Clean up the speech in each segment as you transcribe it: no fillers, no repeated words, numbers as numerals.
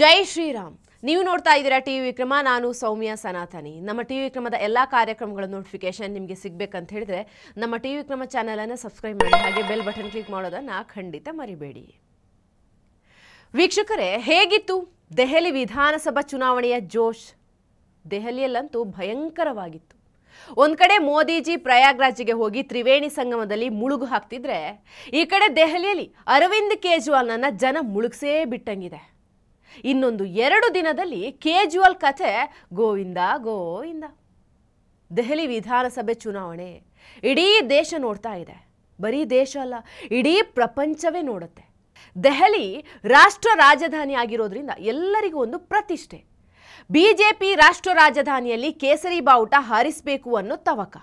ಜೈ ಶ್ರೀರಾಮ್. ನೀವು ನೋಡ್ತಾ ಇದ್ದೀರಾ ಟಿವಿ ವಿಕ್ರಮ. ನಾನು ಸೌಮ್ಯ ಸನಾತನಿ. ನಮ್ಮ ಟಿವಿ ವಿಕ್ರಮದ ಎಲ್ಲ ಕಾರ್ಯಕ್ರಮಗಳ ನೋಟಿಫಿಕೇಶನ್ ನಿಮಗೆ ಸಿಗಬೇಕಂತ ಹೇಳಿದ್ರೆ ನಮ್ಮ ಟಿವಿ ವಿಕ್ರಮ ಚಾನೆಲ್ ಅನ್ನು ಸಬ್ಸ್ಕ್ರೈಬ್ ಮಾಡಿ, ಹಾಗೆ ಬೆಲ್ ಬಟನ್ ಕ್ಲಿಕ್ ಮಾಡೋದನ್ನ ಖಂಡಿತ ಮರಿಬೇಡಿ. ವೀಕ್ಷಕರೇ, ಹೇಗಿತ್ತು ದೆಹಲಿ ವಿಧಾನಸಭಾ ಚುನಾವಣೆಯ ಜೋಶ್? ದೆಹಲಿಯಲ್ಲಂತೂ ಭಯಂಕರವಾಗಿತ್ತು. ಒಂದ್ ಕಡೆ ಮೋದಿಜಿ ಪ್ರಯಾಗ್ರಾಜ್ಗೆ ಹೋಗಿ ತ್ರಿವೇಣಿ ಸಂಗಮದಲ್ಲಿ ಮುಳುಗು ಹಾಕ್ತಿದ್ರೆ, ಈ ಕಡೆ ದೆಹಲಿಯಲ್ಲಿ ಅರವಿಂದ್ ಕೇಜ್ರಿವಾಲ್ನನ್ನ ಜನ ಮುಳುಗ್ಸೇ ಬಿಟ್ಟಂಗಿದೆ. ಇನ್ನೊಂದು 2 ದಿನದಲ್ಲಿ ಕೇಜ್ರಿವಾಲ್ ಕಥೆ ಗೋವಿಂದ ಗೋವಿಂದ. ದೆಹಲಿ ವಿಧಾನಸಭೆ ಚುನಾವಣೆ ಇಡೀ ದೇಶ ನೋಡ್ತಾ ಇದೆ. ಬರೀ ದೇಶ ಅಲ್ಲ, ಇಡೀ ಪ್ರಪಂಚವೇ ನೋಡುತ್ತೆ. ದೆಹಲಿ ರಾಷ್ಟ್ರ ರಾಜಧಾನಿ ಆಗಿರೋದ್ರಿಂದ ಎಲ್ಲರಿಗೂ ಒಂದು ಪ್ರತಿಷ್ಠೆ. ಬಿಜೆಪಿ ರಾಷ್ಟ್ರ ರಾಜಧಾನಿಯಲ್ಲಿ ಕೇಸರಿ ಬಾವುಟ ಹಾರಿಸಬೇಕು ಅನ್ನೋ ತವಕ.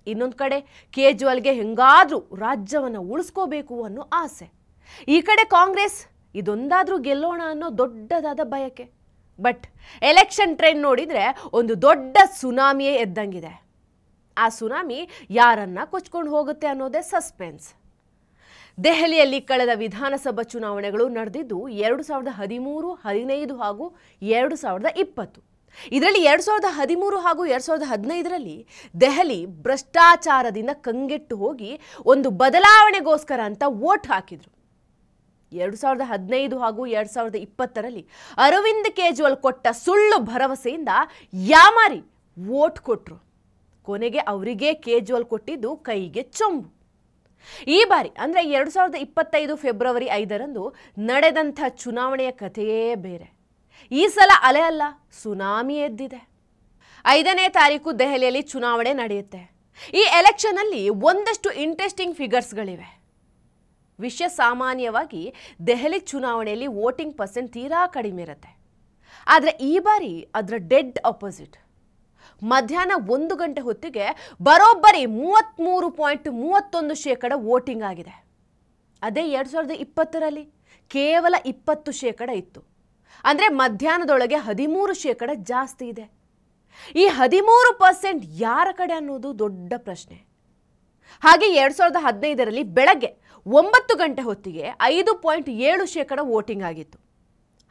ಇನ್ನೊಂದು ಕಡೆ ಕೇಜ್ರಿವಾಲ್ಗೆ ಹೆಂಗಾದ್ರೂ ರಾಜ್ಯವನ್ನು ಉಳಿಸ್ಕೋಬೇಕು ಅನ್ನೋ ಆಸೆ. ಈ ಕಡೆ ಕಾಂಗ್ರೆಸ್ ಇದೊಂದಾದ್ರೂ ಗೆಲ್ಲೋಣ ಅನ್ನೋ ದೊಡ್ಡದಾದ ಬಯಕೆ. ಬಟ್ ಎಲೆಕ್ಷನ್ ಟ್ರೆಂಡ್ ನೋಡಿದ್ರೆ ಒಂದು ದೊಡ್ಡ ಸುನಾಮಿಯೇ ಎದ್ದಂಗಿದೆ. ಆ ಸುನಾಮಿ ಯಾರನ್ನ ಕೊಚ್ಕೊಂಡು ಹೋಗುತ್ತೆ ಅನ್ನೋದೇ ಸಸ್ಪೆನ್ಸ್. ದೆಹಲಿಯಲ್ಲಿ ಕಳೆದ ವಿಧಾನಸಭಾ ಚುನಾವಣೆಗಳು ನಡೆದಿದ್ದು 2013, 15 ಹಾಗೂ 2020. ಇದರಲ್ಲಿ 2013 ಹಾಗೂ 2015ರಲ್ಲಿ ದೆಹಲಿ ಭ್ರಷ್ಟಾಚಾರದಿಂದ ಕಂಗೆಟ್ಟು ಹೋಗಿ ಒಂದು ಬದಲಾವಣೆಗೋಸ್ಕರ ಅಂತ ವೋಟ್ ಹಾಕಿದ್ರು. 2015 ಹಾಗೂ 2020ರಲ್ಲಿ ಅರವಿಂದ್ ಕೇಜ್ರಿವಾಲ್ ಕೊಟ್ಟ ಸುಳ್ಳು ಭರವಸೆಯಿಂದ ಯಾಮಾರಿ ವೋಟ್ ಕೊಟ್ರು. ಕೊನೆಗೆ ಅವರಿಗೆ ಕೇಜ್ರಿವಾಲ್ ಕೊಟ್ಟಿದ್ದು ಕೈಗೆ ಚೊಂಬು. ಈ ಬಾರಿ ಅಂದರೆ 2025 ಫೆಬ್ರವರಿ 5ರಂದು ನಡೆದಂಥ ಚುನಾವಣೆಯ ಕಥೆಯೇ ಬೇರೆ. ಈ ಸಲ ಅಲೆ ಅಲ್ಲ, ಸುನಾಮಿ ಎದ್ದಿದೆ. 5ನೇ ತಾರೀಕು ದೆಹಲಿಯಲ್ಲಿ ಚುನಾವಣೆ ನಡೆಯುತ್ತೆ. ಈ ಎಲೆಕ್ಷನ್ ಅಲ್ಲಿ ಒಂದಷ್ಟು ಇಂಟ್ರೆಸ್ಟಿಂಗ್ ಫಿಗರ್ಸ್ಗಳಿವೆ. ವಿಷಯ ಸಾಮಾನ್ಯವಾಗಿ ದೆಹಲಿ ಚುನಾವಣೆಯಲ್ಲಿ ವೋಟಿಂಗ್ ಪರ್ಸೆಂಟ್ ತೀರಾ ಕಡಿಮೆ ಇರುತ್ತೆ. ಆದರೆ ಈ ಬಾರಿ ಅದರ ಡೆಡ್ ಆಪೋಸಿಟ್. ಮಧ್ಯಾಹ್ನ 1 ಗಂಟೆ ಹೊತ್ತಿಗೆ ಬರೋಬ್ಬರಿ 33.31% ವೋಟಿಂಗ್ ಆಗಿದೆ. ಅದೇ 2020ರಲ್ಲಿ ಕೇವಲ 20% ಇತ್ತು. ಅಂದರೆ ಮಧ್ಯಾಹ್ನದೊಳಗೆ 13% ಜಾಸ್ತಿ ಇದೆ. ಈ 13% ಯಾರ ಕಡೆ ಅನ್ನೋದು ದೊಡ್ಡ ಪ್ರಶ್ನೆ. ಹಾಗೆ 2015ರಲ್ಲಿ ಬೆಳಗ್ಗೆ 9 ಗಂಟೆ ಹೊತ್ತಿಗೆ 5.7% ವೋಟಿಂಗ್ ಆಗಿತ್ತು.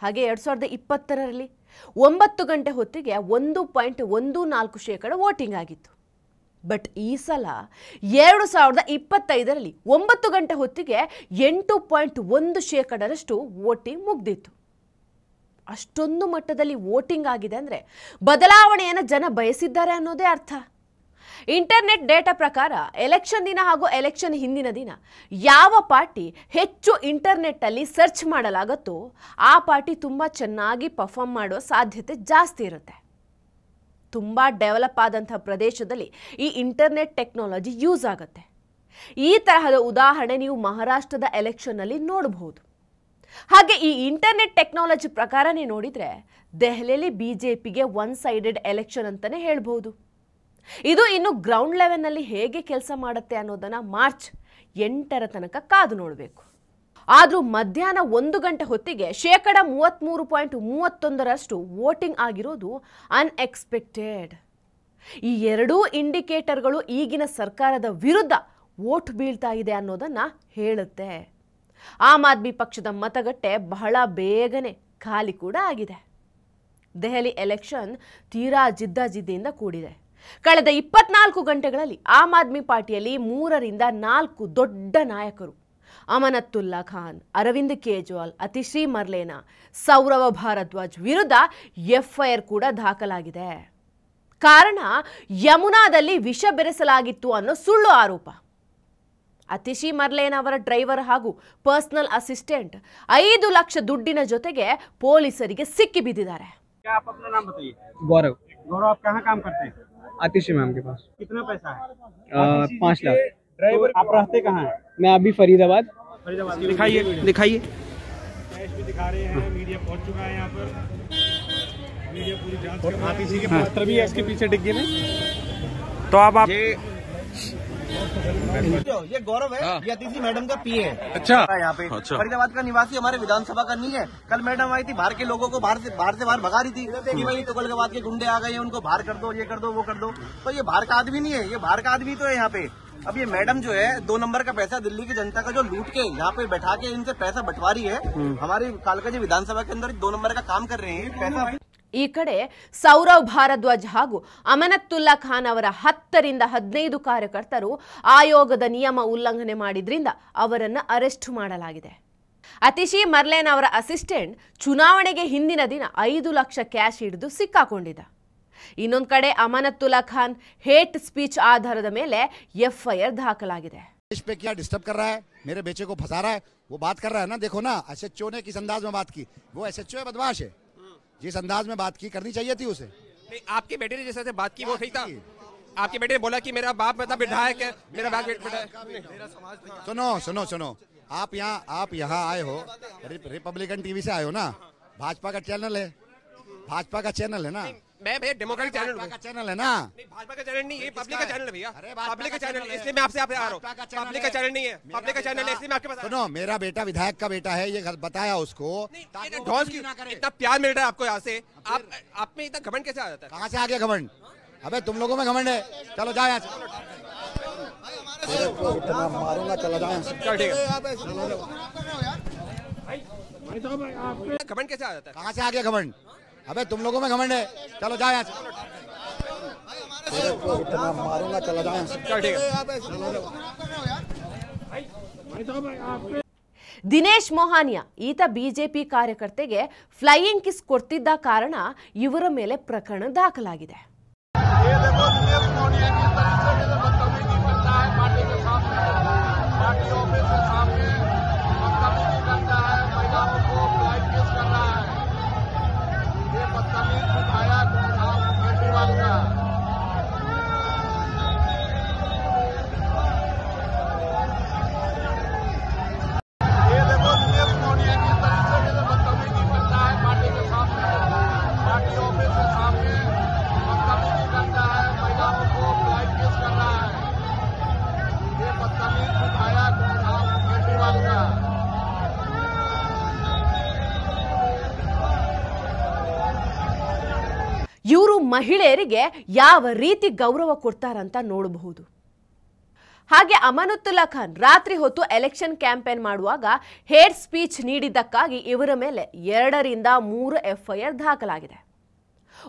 ಹಾಗೆ 2020ರಲ್ಲಿ 9 ಗಂಟೆ ಹೊತ್ತಿಗೆ 1.14% ವೋಟಿಂಗ್ ಆಗಿತ್ತು. ಬಟ್ ಈ ಸಲ 2025ರಲ್ಲಿ 9 ಗಂಟೆ ಹೊತ್ತಿಗೆ 8.1%ರಷ್ಟು ವೋಟಿಂಗ್ ಮುಗ್ದಿತ್ತು. ಅಷ್ಟೊಂದು ಮಟ್ಟದಲ್ಲಿ ವೋಟಿಂಗ್ ಆಗಿದೆ ಅಂದರೆ ಬದಲಾವಣೆಯನ್ನು ಜನ ಬಯಸಿದ್ದಾರೆ ಅನ್ನೋದೇ ಅರ್ಥ. ಇಂಟರ್ನೆಟ್ ಡೇಟಾ ಪ್ರಕಾರ ಎಲೆಕ್ಷನ್ ದಿನ ಹಾಗೂ ಎಲೆಕ್ಷನ್ ಹಿಂದಿನ ದಿನ ಯಾವ ಪಾರ್ಟಿ ಹೆಚ್ಚು ಇಂಟರ್ನೆಟ್ಟಲ್ಲಿ ಸರ್ಚ್ ಮಾಡಲಾಗುತ್ತೋ ಆ ಪಾರ್ಟಿ ತುಂಬ ಚೆನ್ನಾಗಿ ಪರ್ಫಾರ್ಮ್ ಮಾಡೋ ಸಾಧ್ಯತೆ ಜಾಸ್ತಿ ಇರುತ್ತೆ. ತುಂಬ ಡೆವಲಪ್ ಆದಂಥ ಪ್ರದೇಶದಲ್ಲಿ ಈ ಇಂಟರ್ನೆಟ್ ಟೆಕ್ನಾಲಜಿ ಯೂಸ್ ಆಗುತ್ತೆ. ಈ ತರಹದ ಉದಾಹರಣೆ ನೀವು ಮಹಾರಾಷ್ಟ್ರದ ಎಲೆಕ್ಷನ್ನಲ್ಲಿ ನೋಡಬಹುದು. ಹಾಗೆ ಈ ಇಂಟರ್ನೆಟ್ ಟೆಕ್ನಾಲಜಿ ಪ್ರಕಾರನೇ ನೋಡಿದರೆ ದೆಹಲಿಯಲ್ಲಿ ಬಿಜೆಪಿಗೆ 1 ಸೈಡೆಡ್ ಎಲೆಕ್ಷನ್ ಅಂತಲೇ ಹೇಳ್ಬೋದು. ಇದು ಇನ್ನು ಗ್ರೌಂಡ್ ಲೆವೆಲ್ನಲ್ಲಿ ಹೇಗೆ ಕೆಲಸ ಮಾಡುತ್ತೆ ಅನ್ನೋದನ್ನು ಮಾರ್ಚ್ 8ರ ತನಕ ಕಾದು ನೋಡಬೇಕು. ಆದರೂ ಮಧ್ಯಾಹ್ನ 1 ಗಂಟೆ ಹೊತ್ತಿಗೆ 33.31% ವೋಟಿಂಗ್ ಆಗಿರೋದು ಅನ್ಎಕ್ಸ್ಪೆಕ್ಟೆಡ್. ಈ ಎರಡೂ ಇಂಡಿಕೇಟರ್ಗಳು ಈಗಿನ ಸರ್ಕಾರದ ವಿರುದ್ಧ ವೋಟ್ ಬೀಳ್ತಾ ಇದೆ ಅನ್ನೋದನ್ನು ಹೇಳುತ್ತೆ. ಆಮ್ ಆದ್ಮಿ ಪಕ್ಷದ ಮತಗಟ್ಟೆ ಬಹಳ ಬೇಗನೆ ಖಾಲಿ ಕೂಡ ಆಗಿದೆ. ದೆಹಲಿ ಎಲೆಕ್ಷನ್ ತೀರಾ ಜಿದ್ದಾಜಿದ್ದಿಯಿಂದ ಕೂಡಿದೆ. ಕಳೆದ 24 ಗಂಟೆಗಳಲ್ಲಿ ಆಮ್ ಆದ್ಮಿ ಪಾರ್ಟಿಯಲ್ಲಿ 3 ರಿಂದ 4 ದೊಡ್ಡ ನಾಯಕರು ಅಮನತುಲ್ಲಾ ಖಾನ್, ಅರವಿಂದ್ ಕೇಜ್ರಿವಾಲ್, ಅತಿಶಿ ಮರ್ಲೇನಾ, ಸೌರವ್ ಭಾರದ್ವಾಜ್ ವಿರುದ್ಧ FIR ಕೂಡ ದಾಖಲಾಗಿದೆ. ಕಾರಣ ಯಮುನಾದಲ್ಲಿ ವಿಷ ಬೆರೆಸಲಾಗಿತ್ತು ಅನ್ನೋ ಸುಳ್ಳು ಆರೋಪ. ಅತಿಶಿ ಮರ್ಲೇನಾ ಅವರ ಡ್ರೈವರ್ ಹಾಗೂ ಪರ್ಸನಲ್ ಅಸಿಸ್ಟೆಂಟ್ 5 ಲಕ್ಷ ದುಡ್ಡಿನ ಜೊತೆಗೆ ಪೊಲೀಸರಿಗೆ ಸಿಕ್ಕಿ ಬಿದ್ದಿದ್ದಾರೆ. गौरव गौरव, आप कहाँ काम करते हैं? आतिशी मैम के पास। कितना पैसा है? 5 लाख। ड्राइवर, आप रहते कहाँ हैं? मैं अभी फरीदाबाद। दिखाइए दिखाइए। कैश भी दिखा रहे हैं, मीडिया पहुंच चुका है यहाँ पर, मीडिया पूरी जांच कर रहा है। आतिशी के पत्र भी है इसके पीछे डिग्गी में। तो अब आप ये गौरव है, ये अतिथि मैडम का पीए है। अच्छा यहाँ पे फरीदाबाद का निवासी हमारे विधानसभा का नहीं है। कल मैडम आई थी, बाहर के लोगों को बाहर से भगा रही थी कि भाई तुगलकाबाद के गुंडे आ गए हैं, उनको बाहर कर दो, ये कर दो, वो कर दो। तो ये बाहर का आदमी नहीं है, ये बाहर का आदमी तो है यहाँ पे। अब ये मैडम जो है 2 नंबर का पैसा दिल्ली की जनता का जो लूट के यहाँ पे बैठा के इनसे पैसा बंटवा रही है। हमारी कालकाजी विधानसभा के अंदर 2 नंबर का काम कर रहे हैं। पैसा ಈ ಕಡೆ ಸೌರವ್ ಭಾರದ್ವಾಜ್ ಹಾಗೂ ಅಮನತುಲ್ಲಾ ಖಾನ್ ಅವರ 10 ರಿಂದ 15 ಕಾರ್ಯಕರ್ತರು ಆಯೋಗದ ನಿಯಮ ಉಲ್ಲಂಘನೆ ಮಾಡಿದ್ರಿಂದ ಅವರನ್ನು ಅರೆಸ್ಟ್ ಮಾಡಲಾಗಿದೆ. ಅತಿಶಿ ಮರ್ಲೇನ್ ಅವರ ಅಸಿಸ್ಟೆಂಟ್ ಚುನಾವಣೆಗೆ ಹಿಂದಿನ ದಿನ 5 ಲಕ್ಷ ಕ್ಯಾಶ್ ಹಿಡಿದು ಸಿಕ್ಕಾಕೊಂಡಿದ್ದ. ಇನ್ನೊಂದು ಕಡೆ ಅಮನತುಲ್ಲಾ ಖಾನ್ ಹೇಟ್ ಸ್ಪೀಚ್ ಆಧಾರದ ಮೇಲೆ ಎಫ್ಐಆರ್ ದಾಖಲಾಗಿದೆ. इस पे क्या डिस्टर्ब कर रहा है, मेरे बेचे को फंसा रहा है, वो बात कर रहा है ना। देखो ना, एसएचओ ने किस अंदाज में बात की, वो एसएचओ है, बदमाश है। जिस अंदाज में बात की करनी चाहिए थी उसे। नहीं, आपके बेटे ने जैसे बात की वो ठीक था। आपके बेटे ने बोला कि मेरा बाप मतलब विधायक है, मेरा बाप विधायक। सुनो, आप यहाँ आए हो, रिपब्लिकन टीवी से आए हो ना। भाजपा का चैनल है, भाजपा का चैनल है ना। मैं भैया डेमोक्रेटिक चैनल का चैनल है ना। भाजपा का चैनल नहीं, ये पब्लिक का चैनल है भैया। पब्लिक का चैनल, इसलिए मैं आपसे आ रहा हूँ। पब्लिक का चैनल नहीं है, पब्लिक का चैनल है, इसलिए मैं आपके पास। सुनो, मेरा बेटा विधायक का बेटा है, ये बताया उसको। इतना प्यार मिल रहा है आपको यहाँ से, आप में इतना घमंड कैसे आ जाता है? कहाँ से आ गया घमंड? अबे तुम लोगों में घमंड है। चलो जाओ यहाँ से। इतना मारूंगा, चलो जाओ यहाँ से। ठीक है। घमंड कैसे आ जाता है? कहाँ से आ गया घमंड? अबे तुम लोगों में घमंड है। चलो जाओ यहाँ से। इतना मारूंगा, चलो जाओ यहाँ से। ठीक है। ದಿನೇಶ್ ಮೊಹಾನಿಯಾ ಈತ ಬಿಜೆಪಿ ಕಾರ್ಯಕರ್ತೆಗೆ ಫ್ಲೈಯಿಂಗ್ ಕಿಸ್ ಕೊಡ್ತಿದ್ದ ಕಾರಣ ಇವರ ಮೇಲೆ ಪ್ರಕರಣ ದಾಖಲಾಗಿದೆ. ಇವರು ಮಹಿಳೆಯರಿಗೆ ಯಾವ ರೀತಿ ಗೌರವ ಕೊಡ್ತಾರಂತ ನೋಡಬಹುದು. ಹಾಗೆ ಅಮನತುಲ್ಲಾ ಖಾನ್ ರಾತ್ರಿ ಹೊತ್ತು ಎಲೆಕ್ಷನ್ ಕ್ಯಾಂಪೇನ್ ಮಾಡುವಾಗ ಹೇಟ್ ಸ್ಪೀಚ್ ನೀಡಿದ್ದಕ್ಕಾಗಿ ಇವರ ಮೇಲೆ 2 ರಿಂದ 3 ಎಫ್ಐಆರ್ ದಾಖಲಾಗಿದೆ.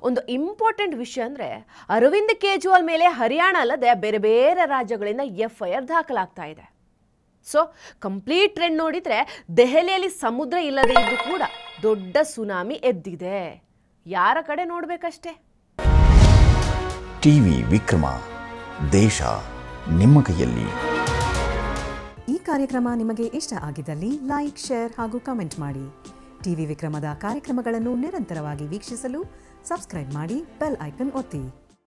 ಒಂದು ಇಂಪಾರ್ಟೆಂಟ್ ವಿಷಯ ಅಂದರೆ ಅರವಿಂದ್ ಕೇಜ್ರಿವಾಲ್ ಮೇಲೆ ಹರಿಯಾಣ ಅಲ್ಲದೆ ಬೇರೆ ಬೇರೆ ರಾಜ್ಯಗಳಿಂದ ಎಫ್ಐಆರ್ ದಾಖಲಾಗ್ತಾ ಇದೆ. ಸೊ ಕಂಪ್ಲೀಟ್ ಟ್ರೆಂಡ್ ನೋಡಿದರೆ ದೆಹಲಿಯಲ್ಲಿ ಸಮುದ್ರ ಇಲ್ಲದೆ ಇದ್ದು ಕೂಡ ದೊಡ್ಡ ಸುನಾಮಿ ಎದ್ದಿದೆ. ಯಾರ ಕಡೆ ನೋಡಬೇಕಷ್ಟೇ. ಟಿವಿ ವಿಕ್ರಮ, ದೇಶ ನಿಮ್ಮ ಕೈಯಲ್ಲಿ. ಈ ಕಾರ್ಯಕ್ರಮ ನಿಮಗೆ ಇಷ್ಟ ಆಗಿದ್ದಲ್ಲಿ ಲೈಕ್, ಶೇರ್ ಹಾಗೂ ಕಮೆಂಟ್ ಮಾಡಿ. ಟಿವಿ ವಿಕ್ರಮದ ಕಾರ್ಯಕ್ರಮಗಳನ್ನು ನಿರಂತರವಾಗಿ ವೀಕ್ಷಿಸಲು ಸಬ್ಸ್ಕ್ರೈಬ್ ಮಾಡಿ, ಬೆಲ್ ಐಕನ್ ಒತ್ತಿ.